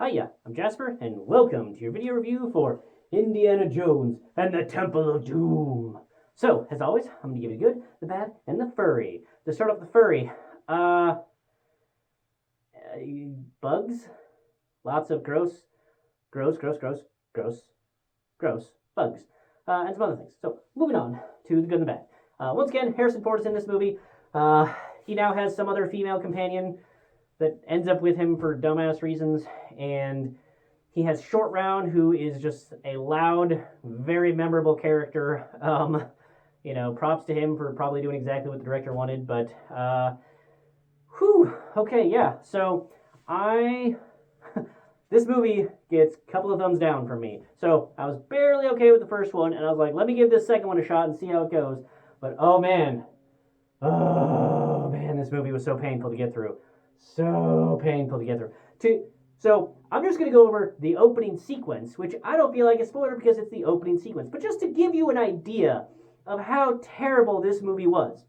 Hiya, I'm Jasper, and welcome to your video review for Indiana Jones and the Temple of Doom. So, as always, I'm going to give you the good, the bad, and the furry. To start off the furry, bugs? Lots of gross bugs. And some other things. So, moving on to the good and the bad. Once again, Harrison Ford is in this movie. He now has some other female companion that ends up with him for dumbass reasons, and he has Short Round, who is just a loud, very memorable character. Props to him for probably doing exactly what the director wanted, but, okay, yeah, so this movie gets a couple of thumbs down from me. So, I was barely okay with the first one, and I was like, let me give this second one a shot and see how it goes, but oh man, this movie was so painful to get through. So painful to get through. So I'm just going to go over the opening sequence, which I don't feel like a spoiler because it's the opening sequence, but just to give you an idea of how terrible this movie was.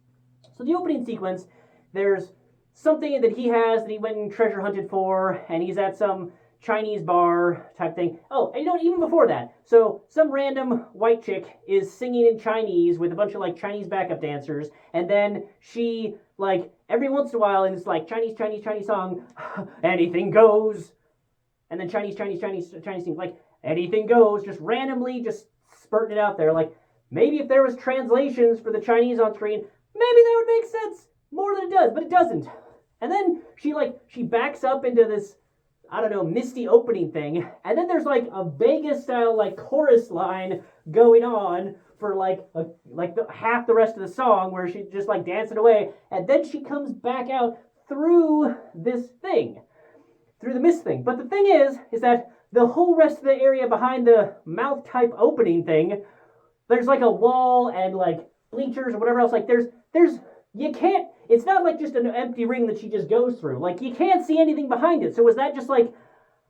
So the opening sequence, there's something that he has that he went and treasure hunted for, and he's at some Chinese bar type thing. Oh, and even before that, so some random white chick is singing in Chinese with a bunch of Chinese backup dancers, and then she every once in a while in this Chinese song, anything goes, and then Chinese things anything goes, just randomly just spurting it out there. Maybe if there was translations for the Chinese on screen, maybe that would make sense more than it does, but it doesn't. And then she backs up into this, I don't know, misty opening thing, and then there's a Vegas style chorus line going on for half the rest of the song where she's just dancing away, and then she comes back out through this thing, through the mist thing. But the thing is that the whole rest of the area behind the mouth type opening thing, there's a wall and bleachers or whatever else. You can't, it's not just an empty ring that she just goes through. You can't see anything behind it. So was that just an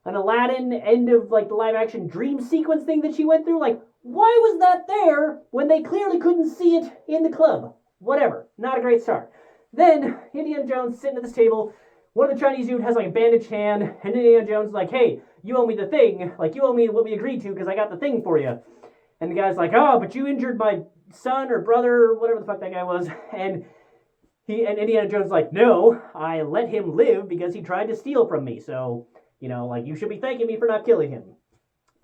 Aladdin end of the live action dream sequence thing that she went through? Why was that there when they clearly couldn't see it in the club? Whatever. Not a great start. Then Indiana Jones sitting at this table. One of the Chinese dude has a bandaged hand, and Indiana Jones is hey, you owe me the thing. You owe me what we agreed to because I got the thing for you. And the guy's oh, but you injured my son or brother or whatever the fuck that guy was. And Indiana Jones is no, I let him live because he tried to steal from me. So, you should be thanking me for not killing him.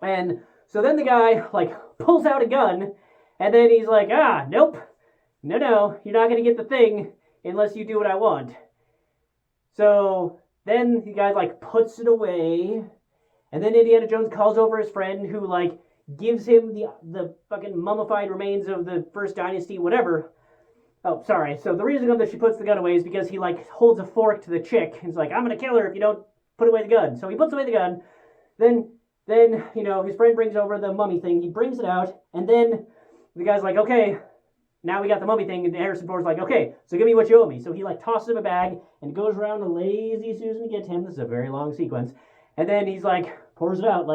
And so then the guy, pulls out a gun, and then he's nope, no, you're not going to get the thing unless you do what I want. So then the guy, puts it away, and then Indiana Jones calls over his friend who, gives him the fucking mummified remains of the First Dynasty, whatever. Oh, sorry. So the reason that she puts the gun away is because he, holds a fork to the chick. He's I'm going to kill her if you don't put away the gun. So he puts away the gun. Then, his friend brings over the mummy thing. He brings it out. And then the guy's okay, now we got the mummy thing. And Harrison Ford's okay, so give me what you owe me. So he, tosses him a bag and goes around to Lazy Susan to get him. This is a very long sequence. And then he's pours it out.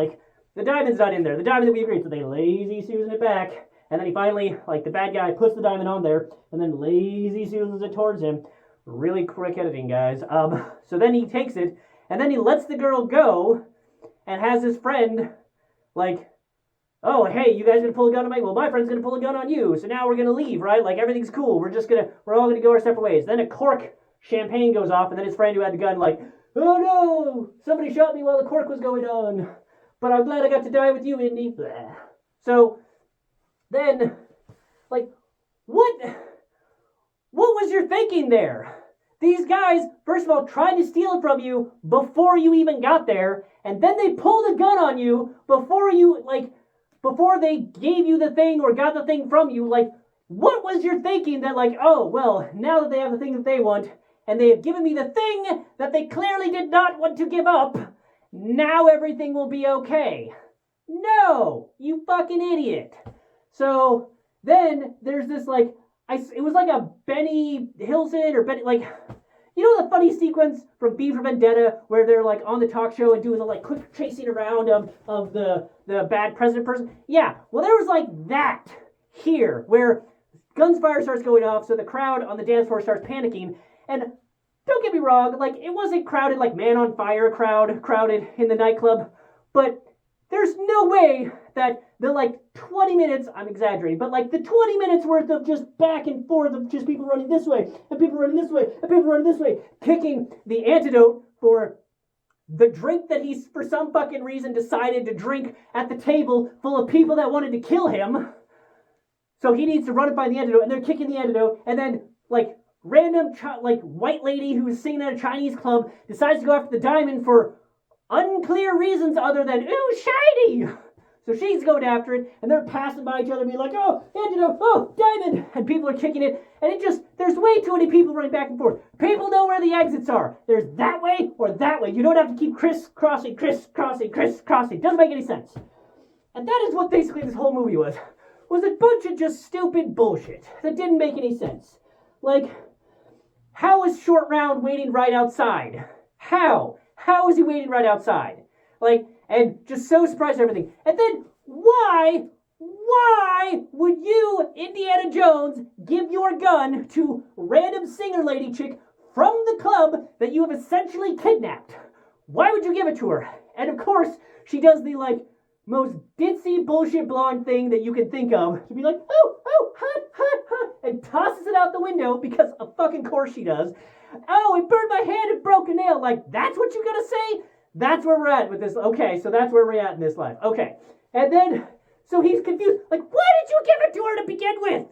The diamond's not in there. The diamond that we agreed. So they Lazy Susan it back. And then he finally, the bad guy puts the diamond on there, and then Lazy Susans it towards him. Really quick editing, guys. So then he takes it, and then he lets the girl go, and has his friend, oh, hey, you guys gonna pull a gun on me? Well, my friend's gonna pull a gun on you, so now we're gonna leave, right? Everything's cool. We're all gonna go our separate ways. Then a cork champagne goes off, and then his friend who had the gun, oh no, somebody shot me while the cork was going on. But I'm glad I got to die with you, Indy. Blah. So then, what was your thinking there? These guys, first of all, tried to steal it from you before you even got there, and then they pulled a gun on you before they gave you the thing or got the thing from you. What was your thinking that, oh, well, now that they have the thing that they want, and they have given me the thing that they clearly did not want to give up, now everything will be okay? No, you fucking idiot. So then there's this it was a Benny Hilson or Benny the funny sequence from V for Vendetta where they're on the talk show and doing the quick chasing around of the bad president person. Yeah, well there was that here where guns fire starts going off, so the crowd on the dance floor starts panicking, and don't get me wrong, like, it wasn't crowded, like Man on Fire crowded in the nightclub, but there's no way that the, like, 20 minutes, I'm exaggerating, but, like, the 20 minutes worth of just back and forth of just people running this way, and people running this way, and people running this way, picking the antidote for the drink that he's, for some fucking reason, decided to drink at the table full of people that wanted to kill him. So he needs to run and find the antidote, and they're kicking the antidote, and then, like, random, like, white lady who's singing at a Chinese club decides to go after the diamond for unclear reasons other than, ooh, shiny! So she's going after it, and they're passing by each other, being like, oh, antidote, oh, diamond! And people are kicking it, and it just, there's way too many people running back and forth. People know where the exits are. There's that way or that way. You don't have to keep crisscrossing. Doesn't make any sense. And that is what basically this whole movie was a bunch of just stupid bullshit that didn't make any sense. Like, how is Short Round waiting right outside? How? How is he waiting right outside? Like, and just so surprised at everything. And then, why would you, Indiana Jones, give your gun to random singer lady chick from the club that you have essentially kidnapped? Why would you give it to her? And of course, she does the, like, most ditzy bullshit blonde thing that you can think of. To be like, oh, hot, and tosses it out the window because of fucking course she does. Oh, it burned my hand and broke a nail. Like, that's what you gotta say? That's where we're at with this. Okay, so that's where we're at in this life. Okay. And then, so he's confused. Like, why did you give it to her to begin with?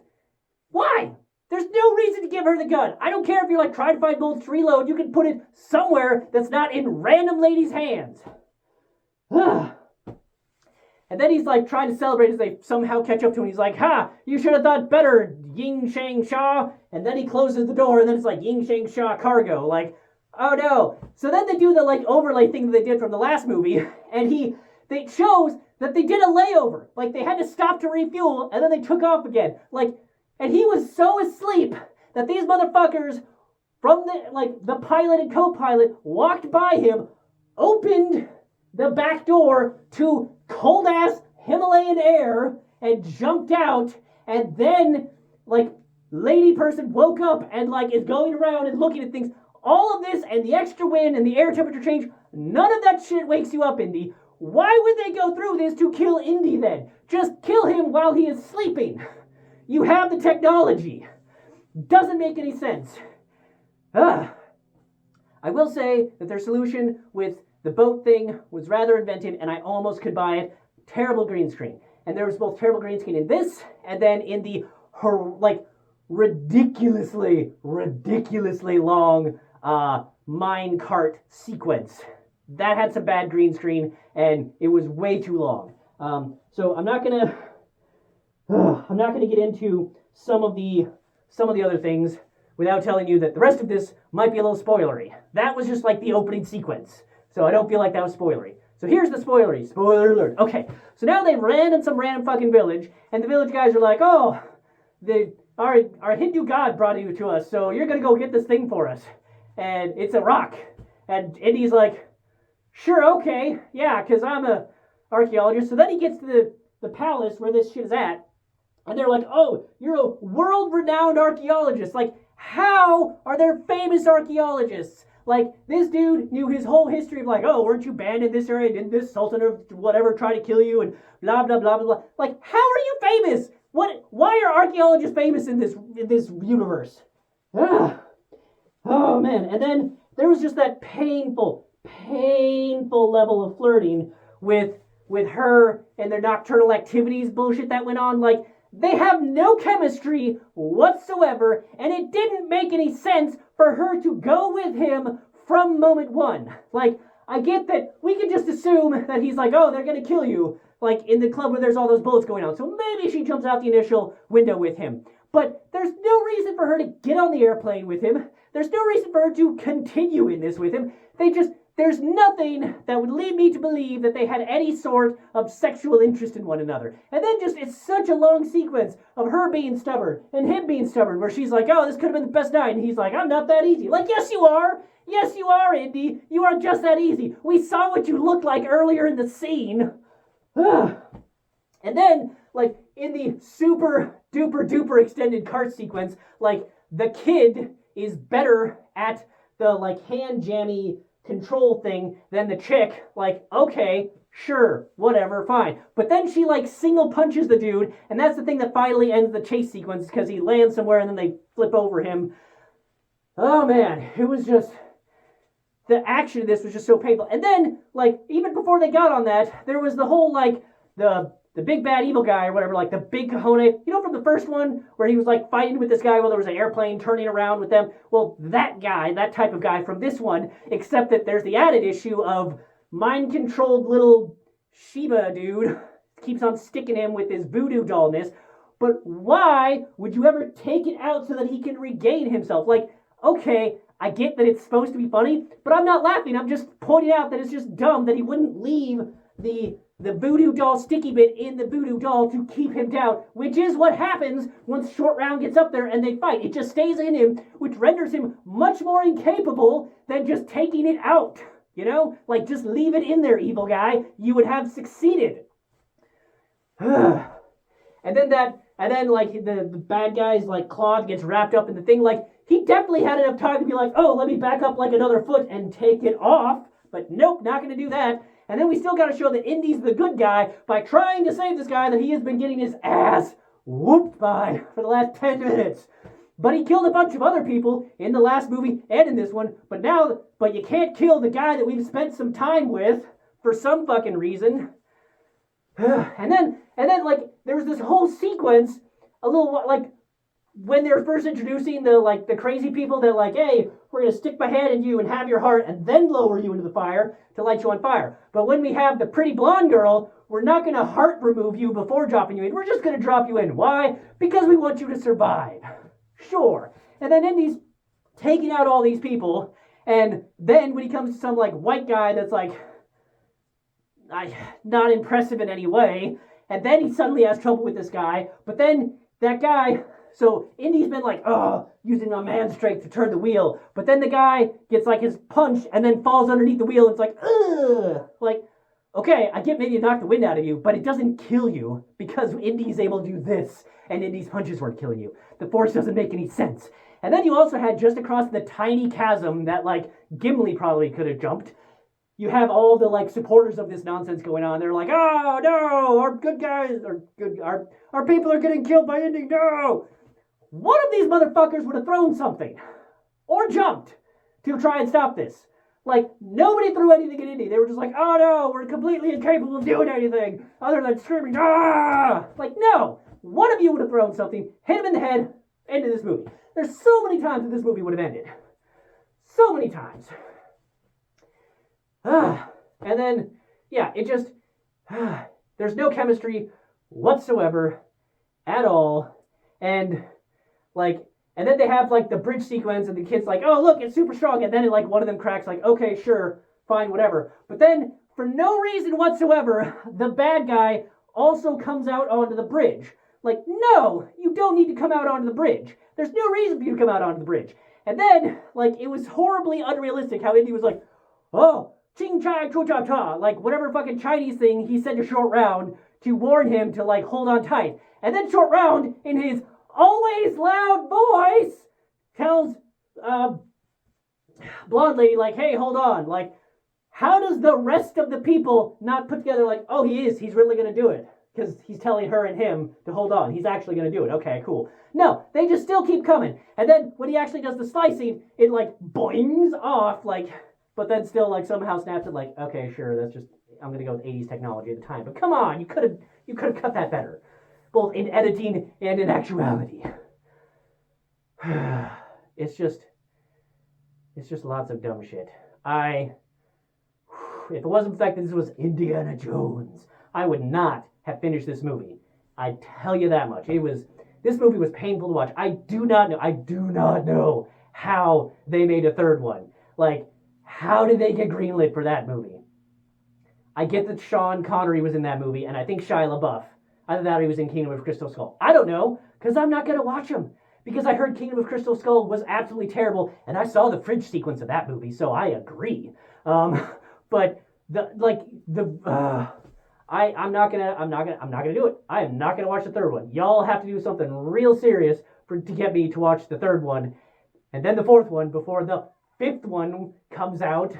Why? There's no reason to give her the gun. I don't care if you're like trying to find bullets to reload. You can put it somewhere that's not in random ladies' hands. And then he's like trying to celebrate as they somehow catch up to him. He's like, ha, you should have thought better, Ying Shang Sha. And then he closes the door and then it's like Ying Shang Sha cargo. Like, oh no. So then they do the like overlay thing that they did from the last movie. And it shows that they did a layover. Like they had to stop to refuel and then they took off again. Like, and he was so asleep that these motherfuckers from the pilot and co-pilot walked by him, opened the back door to cold-ass Himalayan air and jumped out, and then, like, lady person woke up and, like, is going around and looking at things. All of this and the extra wind and the air temperature change, none of that shit wakes you up, Indy. Why would they go through this to kill Indy then? Just kill him while he is sleeping. You have the technology. Doesn't make any sense. I will say that their solution with the boat thing was rather inventive, and I almost could buy it. Terrible green screen. And there was both terrible green screen in this, and then in the, ridiculously long mine cart sequence. That had some bad green screen, and it was way too long. So I'm not gonna get into some of the other things without telling you that the rest of this might be a little spoilery. That was just like the opening sequence. So I don't feel like that was spoilery. So here's the spoilery. Spoiler alert. Okay, so now they ran in some random fucking village, and the village guys are like, oh, our Hindu god brought you to us, so you're gonna go get this thing for us. And it's a rock. And Indy's like, sure, okay, yeah, because I'm a archaeologist. So then he gets to the palace where this shit is at, and they're like, oh, you're a world-renowned archaeologist. Like, how are there famous archaeologists? Like, this dude knew his whole history of like, oh, weren't you banned in this area? Didn't this sultan or whatever try to kill you? And blah, blah, blah, blah, blah. Like, how are you famous? Why are archaeologists famous in this universe? Oh, man. And then there was just that painful level of flirting with her and their nocturnal activities bullshit that went on. Like, they have no chemistry whatsoever, and it didn't make any sense for her to go with him from moment one. Like, I get that we can just assume that he's like, oh, they're gonna kill you, like in the club where there's all those bullets going on. So maybe she jumps out the initial window with him. But there's no reason for her to get on the airplane with him. There's no reason for her to continue in this with him. There's nothing that would lead me to believe that they had any sort of sexual interest in one another. And then it's such a long sequence of her being stubborn and him being stubborn, where she's like, oh, this could have been the best night. And he's like, I'm not that easy. Like, yes, you are. Yes, you are, Indy. You are just that easy. We saw what you looked like earlier in the scene. And then, like, in the super duper duper extended cart sequence, like, the kid is better at the like hand jammy control thing, then the chick, like, okay, sure, whatever, fine. But then she like single punches the dude, and that's the thing that finally ends the chase sequence because he lands somewhere and then they flip over him. Oh man, it was just, the action of this was just so painful. And then, like, even before they got on that, there was the whole, like, the big bad evil guy or whatever, like the big cojones, you know, from the first one where he was like fighting with this guy while there was an airplane turning around with them. Well, that guy, that type of guy from this one, except that there's the added issue of mind-controlled little Shiba dude keeps on sticking him with his voodoo dollness. But why would you ever take it out so that he can regain himself? Like, okay, I get that it's supposed to be funny, but I'm not laughing. I'm just pointing out that it's just dumb that he wouldn't leave the voodoo doll sticky bit in the voodoo doll to keep him down, which is what happens once Short Round gets up there and they fight. It just stays in him, which renders him much more incapable than just taking it out. You know? Like, just leave it in there, evil guy. You would have succeeded. and then like the bad guy's like Claude gets wrapped up in the thing. Like, he definitely had enough time to be like, oh, let me back up like another foot and take it off. But nope, not going to do that. And then we still got to show that Indy's the good guy by trying to save this guy that he has been getting his ass whooped by for the last 10 minutes. But he killed a bunch of other people in the last movie and in this one. But you can't kill the guy that we've spent some time with for some fucking reason. and then like there was this whole sequence, a little like when they were first introducing the crazy people that like, hey, we're gonna stick my hand in you and have your heart and then lower you into the fire to light you on fire. But when we have the pretty blonde girl, we're not gonna heart remove you before dropping you in. We're just gonna drop you in. Why? Because we want you to survive. Sure. And then Indy's taking out all these people, and then when he comes to some like white guy that's like not impressive in any way, and then he suddenly has trouble with this guy, but then that guy, so Indy's been like, using a man's strength to turn the wheel, but then the guy gets like his punch and then falls underneath the wheel and it's like, ugh, like, okay, I get maybe it knocked the wind out of you, but it doesn't kill you because Indy's able to do this and Indy's punches weren't killing you. The force doesn't make any sense. And then you also had just across the tiny chasm that like Gimli probably could have jumped, you have all the like supporters of this nonsense going on. They're like, oh no, our good guys are good, our people are getting killed by Indy, no. One of these motherfuckers would have thrown something or jumped to try and stop this. Like, nobody threw anything at Indy. They were just like, oh no, we're completely incapable of doing anything other than screaming, ah! Like, no, one of you would have thrown something, hit him in the head, end of this movie. There's so many times that this movie would have ended. So many times. And then, yeah, it just, there's no chemistry whatsoever at all. And, like, and then they have, like, the bridge sequence, and the kid's like, oh, look, it's super strong. And then, like, one of them cracks, like, okay, sure, fine, whatever. But then, for no reason whatsoever, the bad guy also comes out onto the bridge. Like, no, you don't need to come out onto the bridge. There's no reason for you to come out onto the bridge. And then, like, it was horribly unrealistic how Indy was like, oh, ching chai chu cha cha, like whatever fucking Chinese thing he said to Short Round to warn him to like hold on tight. And then Short Round, in his always loud voice, tells blonde lady like, hey, hold on, like, how does the rest of the people not put together like, oh, he's really gonna do it because he's telling her and him to hold on, he's actually gonna do it. Okay, cool. No, they just still keep coming. And then when he actually does the slicing, it like boings off, like, but then still, like, somehow snaps it, like, okay, sure, that's just, I'm going to go with 80s technology at the time. But come on, you could have cut that better. Both in editing and in actuality. It's just lots of dumb shit. If it wasn't the fact that this was Indiana Jones, I would not have finished this movie. I tell you that much. This movie was painful to watch. I do not know how they made a third one. Like, how did they get greenlit for that movie? I get that Sean Connery was in that movie, and I think Shia LaBeouf. Either that or he was in Kingdom of Crystal Skull. I don't know, because I'm not going to watch them. Because I heard Kingdom of Crystal Skull was absolutely terrible, and I saw the fridge sequence of that movie, so I agree. But I'm not gonna do it. I am not gonna watch the third one. Y'all have to do something real serious to get me to watch the third one, and then the fourth one before the fifth one comes out.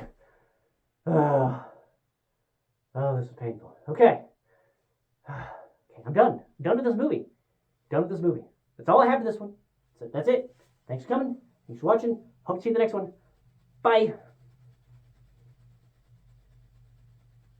Oh, this is painful. Okay. Okay, I'm done. I'm done with this movie. Done with this movie. That's all I have for this one. That's it. Thanks for coming. Thanks for watching. Hope to see you in the next one. Bye.